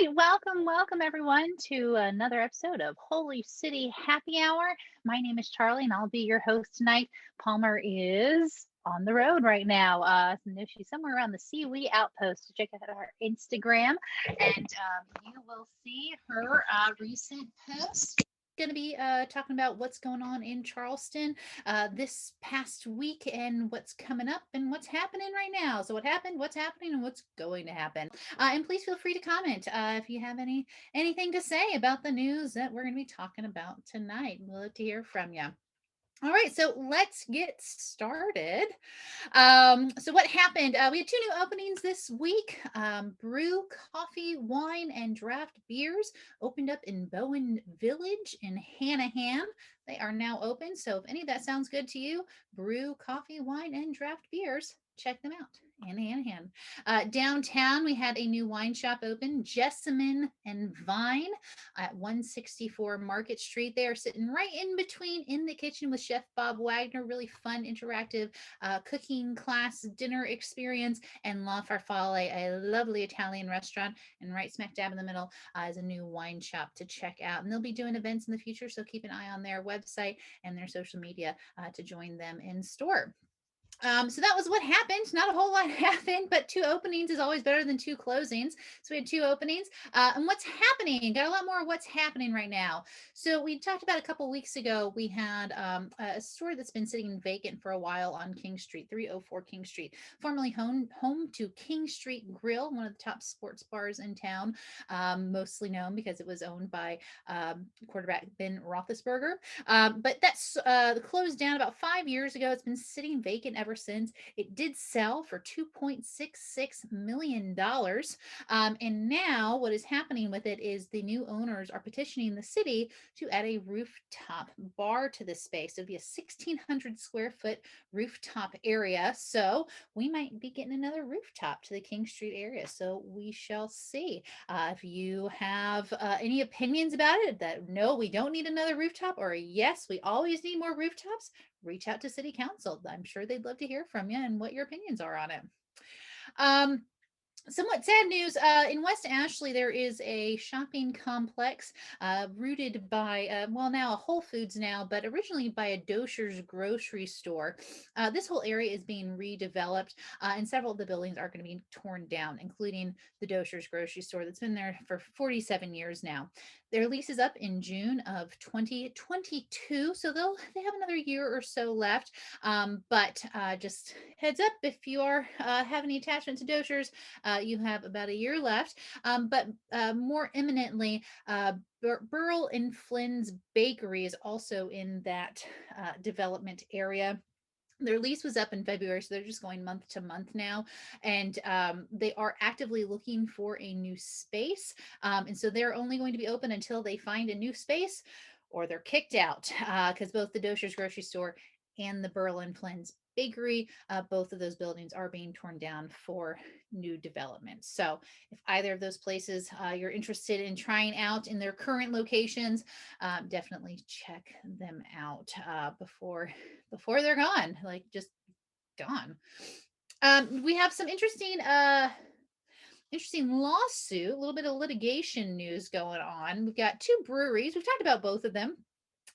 right, welcome everyone to another episode of Holy City Happy Hour. My name is Charlie and I'll be your host tonight. Palmer is on the road right now. So I know she's somewhere around the Seawee Outpost. So check out our Instagram and you will see her recent post. Going to be talking about what's going on in Charleston this past week and what's coming up and what's happening right now. So, what happened, what's happening, and what's going to happen. And please feel free to comment if you have anything to say about the news that we're going to be talking about tonight. We'd love to hear from you. All right, so let's get started. So what happened? We had two new openings this week. Brew, Coffee, Wine, and Draft Beers opened up in Bowen Village in Hanahan. They are now open. So if any of that sounds good to you, Brew, Coffee, Wine, and Draft Beers, check them out in Hanahan. Downtown, we had a new wine shop open, Jessamine and Vine at 164 Market Street. They are sitting right in between in the kitchen with Chef Bob Wagner. Really fun, interactive cooking class, dinner experience, and La Farfalle, a lovely Italian restaurant. And right smack dab in the middle is a new wine shop to check out. And they'll be doing events in the future, so keep an eye on their website and their social media to join them in store. So that was what happened. Not a whole lot happened, but two openings is always better than two closings. So we had two openings. And what's happening? Got a lot more of what's happening right now. So we talked about a couple weeks ago. We had a store that's been sitting vacant for a while on King Street, 304 King Street, formerly home to King Street Grill, one of the top sports bars in town, mostly known because it was owned by quarterback Ben Roethlisberger. But that's closed down about 5 years ago. It's been sitting vacant ever since. It did sell for $2.66 million. And now what is happening with it is the new owners are petitioning the city to add a rooftop bar to the space. It'll be a 1,600 square foot rooftop area. So we might be getting another rooftop to the King Street area. So we shall see. If you have any opinions about it, that no, we don't need another rooftop, or yes, we always need more rooftops, reach out to City Council. I'm sure they'd love to hear from you and what your opinions are on it. Um, Somewhat sad news in West Ashley, there is a shopping complex rooted by, well, now a Whole Foods now, but originally by a Dosher's grocery store. This whole area is being redeveloped, and several of the buildings are going to be torn down, including the Dosher's grocery store that's been there for 47 years now. Their lease is up in June of 2022, so they have another year or so left. But just heads up, if you are have any attachment to Dosher's, you have about a year left. But more imminently, Burl and Flynn's Bakery is also in that development area. Their lease was up in February, so they're just going month to month now. And they are actively looking for a new space. And so they're only going to be open until they find a new space or they're kicked out because both the Dosher's grocery store and the Berlin Flynn's Bakery, both of those buildings are being torn down for new development. So if either of those places you're interested in trying out in their current locations, definitely check them out before they're gone, like just gone. We have some interesting lawsuit, a little bit of litigation news going on. We've got two breweries. We've talked about both of them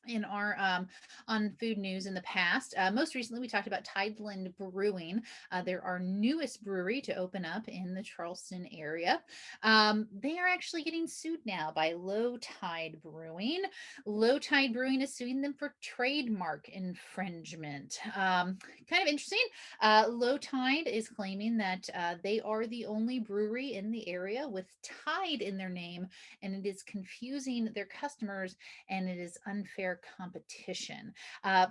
in our on food news in the past. Most recently, we talked about Tideland Brewing. They're our newest brewery to open up in the Charleston area. They are actually getting sued now by Low Tide Brewing. Low Tide Brewing is suing them for trademark infringement. Kind of interesting. Low Tide is claiming that they are the only brewery in the area with Tide in their name, and it is confusing their customers and it is unfair competition. I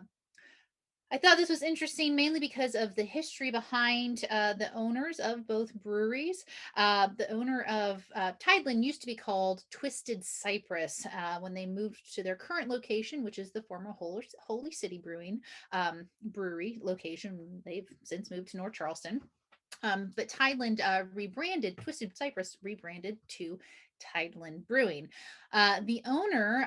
thought this was interesting mainly because of the history behind the owners of both breweries. The owner of Tideland used to be called Twisted Cypress when they moved to their current location, which is the former Holy City Brewing brewery location. They've since moved to North Charleston. But Tideland rebranded, Twisted Cypress rebranded to Tideland Brewing. The owner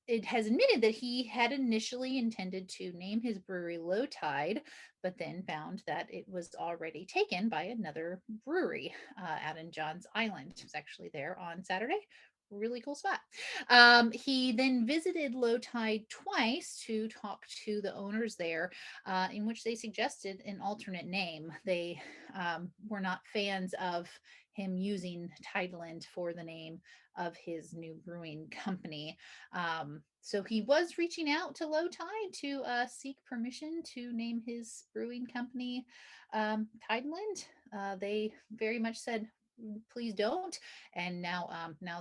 it has admitted that he had initially intended to name his brewery Low Tide, but then found that it was already taken by another brewery out in Johns Island. It was actually there on Saturday. Really cool spot. He then visited Low Tide twice to talk to the owners there, in which they suggested an alternate name. They were not fans of him using Tideland for the name of his new brewing company. So he was reaching out to Low Tide to seek permission to name his brewing company Tideland. They very much said, please don't, and now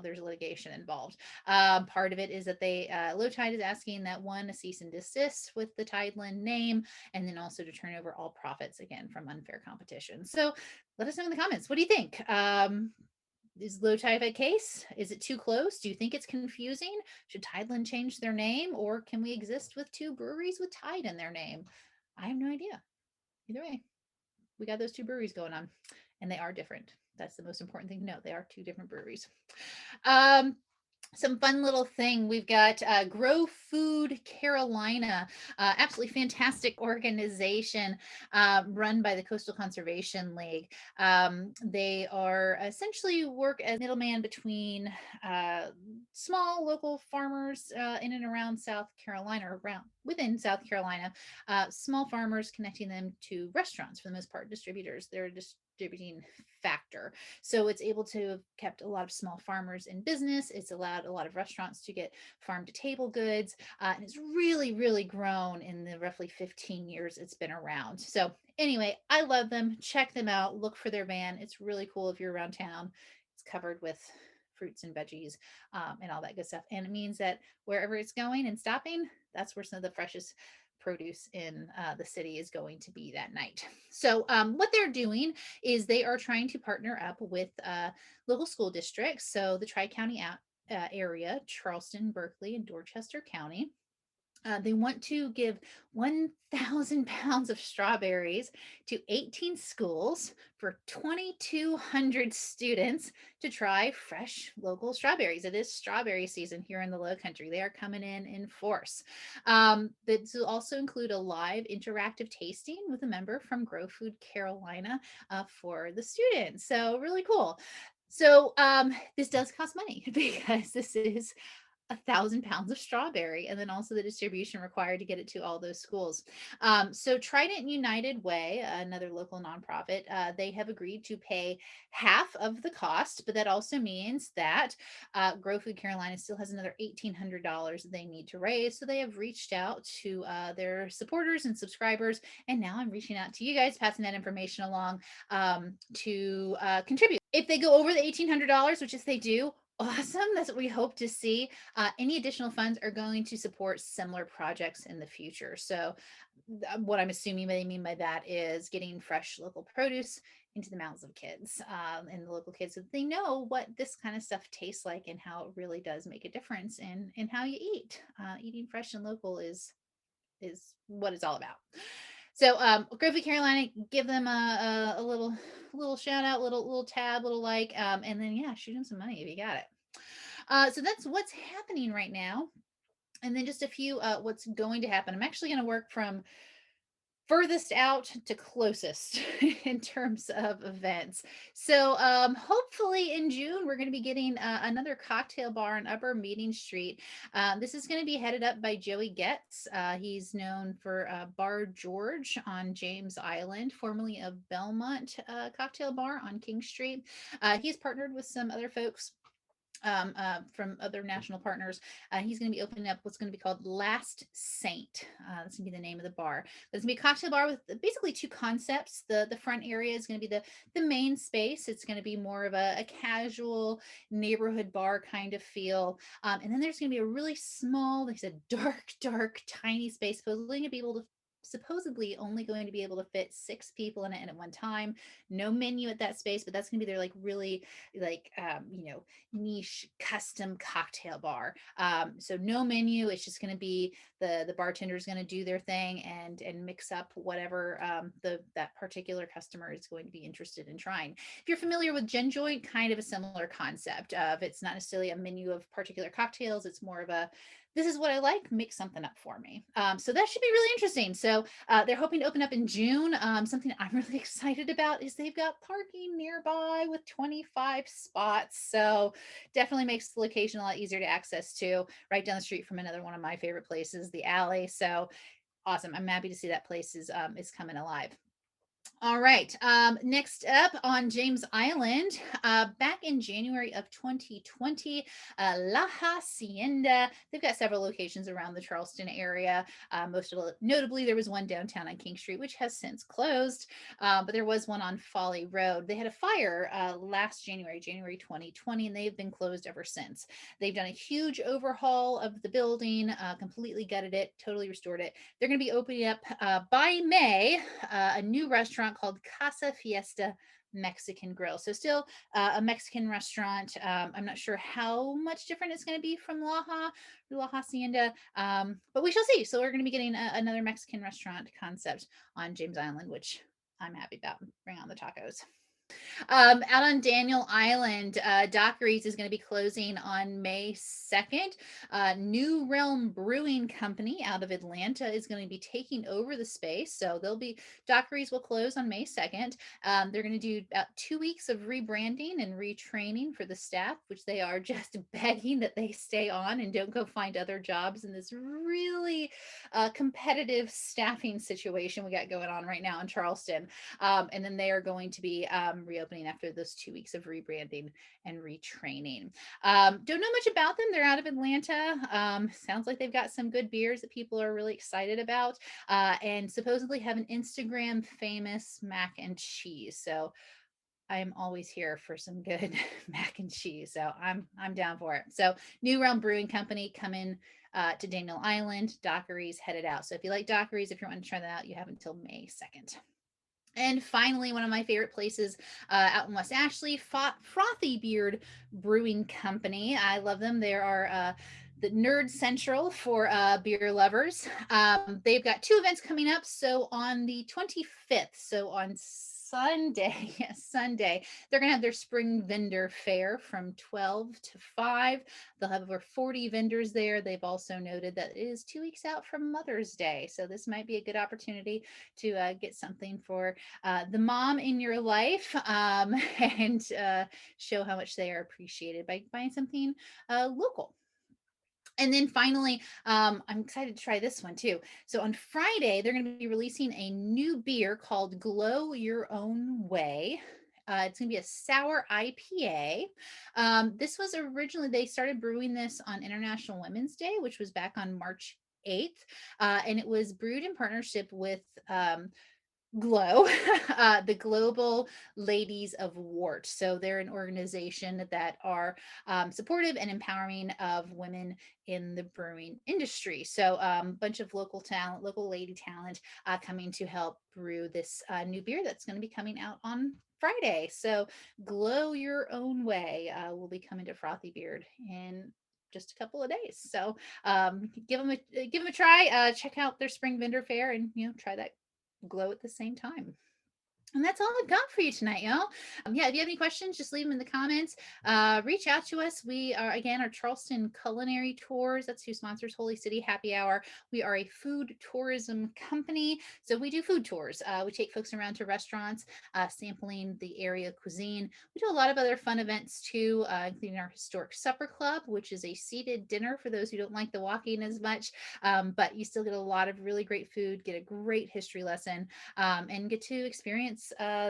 there's litigation involved. Part of it is that they Low Tide is asking that one, a cease and desist with the Tideland name, and then also to turn over all profits again from unfair competition. So let us know in the comments. What do you think? Is Low Tide a case? Is it too close? Do you think it's confusing? Should Tideland change their name, or can we exist with two breweries with Tide in their name? I have no idea. Either way, we got those two breweries going on, and they are different. That's the most important thing to know. They are two different breweries. Um, some fun little thing. We've got Grow Food Carolina, absolutely fantastic organization run by the Coastal Conservation League. They are essentially work as middleman between small local farmers in and around South Carolina, or around within South Carolina, small farmers, connecting them to restaurants for the most part, distributors. They're distributing factor. So it's able to have kept a lot of small farmers in business. It's allowed a lot of restaurants to get farm to table goods. And it's really, really grown in the roughly 15 years it's been around. So anyway, I love them. Check them out. Look for their van. It's really cool if you're around town. It's covered with fruits and veggies and all that good stuff. And it means that wherever it's going and stopping, that's where some of the freshest produce in the city is going to be that night. So what they're doing is they are trying to partner up with local school districts. So the Tri-County area, Charleston, Berkeley, and Dorchester County. They want to give 1,000 pounds of strawberries to 18 schools for 2,200 students to try fresh local strawberries. It is strawberry season here in the Low Country. They are coming in force. This will also include a live interactive tasting with a member from Grow Food Carolina for the students. So really cool. So this does cost money because this is 1,000 pounds of strawberry, and then also the distribution required to get it to all those schools. So Trident United Way, another local nonprofit, they have agreed to pay half of the cost, but that also means that Grow Food Carolina still has another $1,800 they need to raise. So they have reached out to their supporters and subscribers, and now I'm reaching out to you guys, passing that information along to contribute. If they go over the $1,800, which is they do, awesome. That's what we hope to see. Any additional funds are going to support similar projects in the future. So, what I'm assuming they mean by that is getting fresh local produce into the mouths of kids and the local kids, so that they know what this kind of stuff tastes like and how it really does make a difference in how you eat. Eating fresh and local is what it's all about. So, Grow Food Carolina, give them a little shout out, little tab, little like, and then yeah, shoot them some money if you got it. So that's what's happening right now. And then just a few what's going to happen. I'm actually going to work from furthest out to closest in terms of events. So hopefully in June, we're going to be getting another cocktail bar on Upper Meeting Street. This is going to be headed up by Joey Getz. He's known for Bar George on James Island, formerly of Belmont Cocktail Bar on King Street. He's partnered with some other folks from other national partners. He's going to be opening up what's going to be called Last Saint. That's going to be the name of the bar. But it's going to be a cocktail bar with basically two concepts. The front area is going to be the main space. It's going to be more of a casual neighborhood bar kind of feel. And then there's going to be a really small, like I said, dark, tiny space, supposedly going to be able to supposedly only going to be able to fit 6 people in it at one time. No menu at that space, but that's going to be their like really like niche custom cocktail bar. So no menu. It's just going to be the bartender is going to do their thing and mix up whatever the that particular customer is going to be interested in trying. If you're familiar with Gin Joint, kind of a similar concept of it's not necessarily a menu of particular cocktails. It's more of a this is what I like, make something up for me. So that should be really interesting. So they're hoping to open up in June. Something I'm really excited about is they've got parking nearby with 25 spots. So definitely makes the location a lot easier to access to, right down the street from another one of my favorite places, the Alley. So awesome. I'm happy to see that place is coming alive. All right. Next up on James Island, back in January of 2020, La Hacienda. They've got several locations around the Charleston area. Most notably, there was one downtown on King Street, which has since closed, but there was one on Folly Road. They had a fire last January 2020, and they've been closed ever since. They've done a huge overhaul of the building, completely gutted it, totally restored it. They're going to be opening up by May a new restaurant called Casa Fiesta Mexican Grill. So still a Mexican restaurant. I'm not sure how much different it's going to be from La Hacienda, but we shall see. So we're going to be getting another Mexican restaurant concept on James Island, which I'm happy about. Bring on the tacos. Out on Daniel Island, Dockery's is going to be closing on May 2nd. New Realm Brewing Company out of Atlanta is going to be taking over the space. So Dockery's will close on May 2nd. They're going to do about 2 weeks of rebranding and retraining for the staff, which they are just begging that they stay on and don't go find other jobs in this really competitive staffing situation we got going on right now in Charleston. And then they are going to be reopening after those 2 weeks of rebranding and retraining. Don't know much about them. They're out of Atlanta. Sounds like they've got some good beers that people are really excited about, and supposedly have an Instagram famous mac and cheese. So I'm always here for some good mac and cheese. So I'm down for it. So New Realm Brewing Company coming to Daniel Island. Dockery's headed out. So if you like Dockery's, if you want to try that out, you have until May 2nd. And finally, one of my favorite places out in West Ashley, Frothy Beard Brewing Company. I love them. They are the Nerd Central for beer lovers. They've got 2 events coming up. So on the 25th, so on Sunday, yes, Sunday, they're going to have their spring vendor fair from 12 to 5. They'll have over 40 vendors there. They've also noted that it is 2 weeks out from Mother's Day. So this might be a good opportunity to get something for the mom in your life, and show how much they are appreciated by buying something local. And then finally, I'm excited to try this one too. So on Friday, they're going to be releasing a new beer called Glow Your Own Way. It's going to be a sour IPA. This was originally, they started brewing this on International Women's Day, which was back on March 8th. And it was brewed in partnership with GLOW, the Global Ladies of Wort. So they're an organization that are supportive and empowering of women in the brewing industry. So a bunch of local talent, local lady talent coming to help brew this new beer that's going to be coming out on Friday. So Glow Your Own Way will be coming to Frothy Beard in just a couple of days. So give them a try. Check out their spring vendor fair and try that glow at the same time. And that's all I've got for you tonight, y'all. Yeah, if you have any questions, just leave them in the comments. Reach out to us. We are, again, our Charleston Culinary Tours. That's who sponsors Holy City Happy Hour. We are a food tourism company. So we do food tours. We take folks around to restaurants, sampling the area cuisine. We do a lot of other fun events too, including our Historic Supper Club, which is a seated dinner for those who don't like the walking as much. But you still get a lot of really great food, get a great history lesson, and get to experience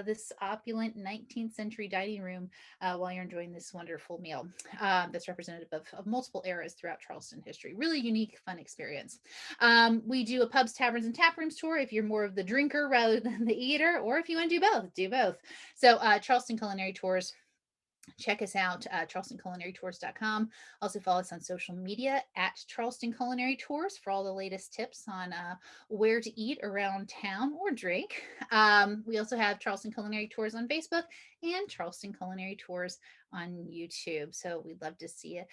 this opulent 19th century dining room while you're enjoying this wonderful meal that's representative of multiple eras throughout Charleston history. Really unique, fun experience. We do a pubs, taverns, and tap rooms tour if you're more of the drinker rather than the eater, or if you want to do both, do both. So Charleston Culinary Tours. check us out, charlestonculinarytours.com. Also follow us on social media at Charleston Culinary Tours for all the latest tips on where to eat around town or drink. We also have Charleston Culinary Tours on Facebook and Charleston Culinary Tours on YouTube. So we'd love to see you.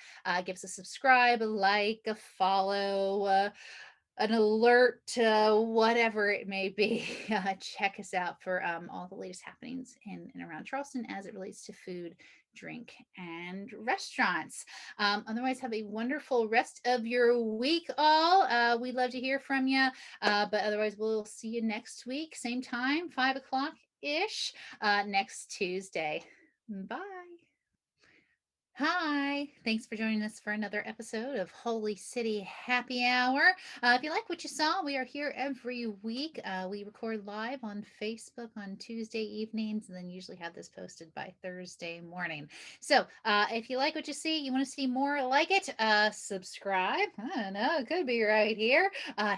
Give us a subscribe, a like, a follow, an alert, whatever it may be. Check us out for all the latest happenings in and around Charleston as it relates to food, drink, and restaurants. Otherwise, have a wonderful rest of your week, all. We'd love to hear from you. But otherwise, we'll see you next week, same time, 5 o'clock ish, next Tuesday. Bye. Hi, thanks for joining us for another episode of Holy City Happy Hour. If you like what you saw, we are here every week. We record live on Facebook on Tuesday evenings and then usually have this posted by Thursday morning. So if you like what you see, you want to see more like it, subscribe. I don't know, it could be right here.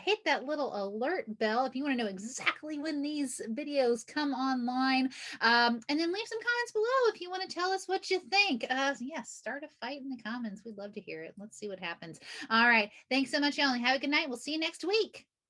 Hit that little alert bell if you want to know exactly when these videos come online. And then leave some comments below if you want to tell us what you think. Yes, start a fight in the comments. We'd love to hear it. Let's see what happens. All right. Thanks so much, y'all. Have a good night. We'll see you next week.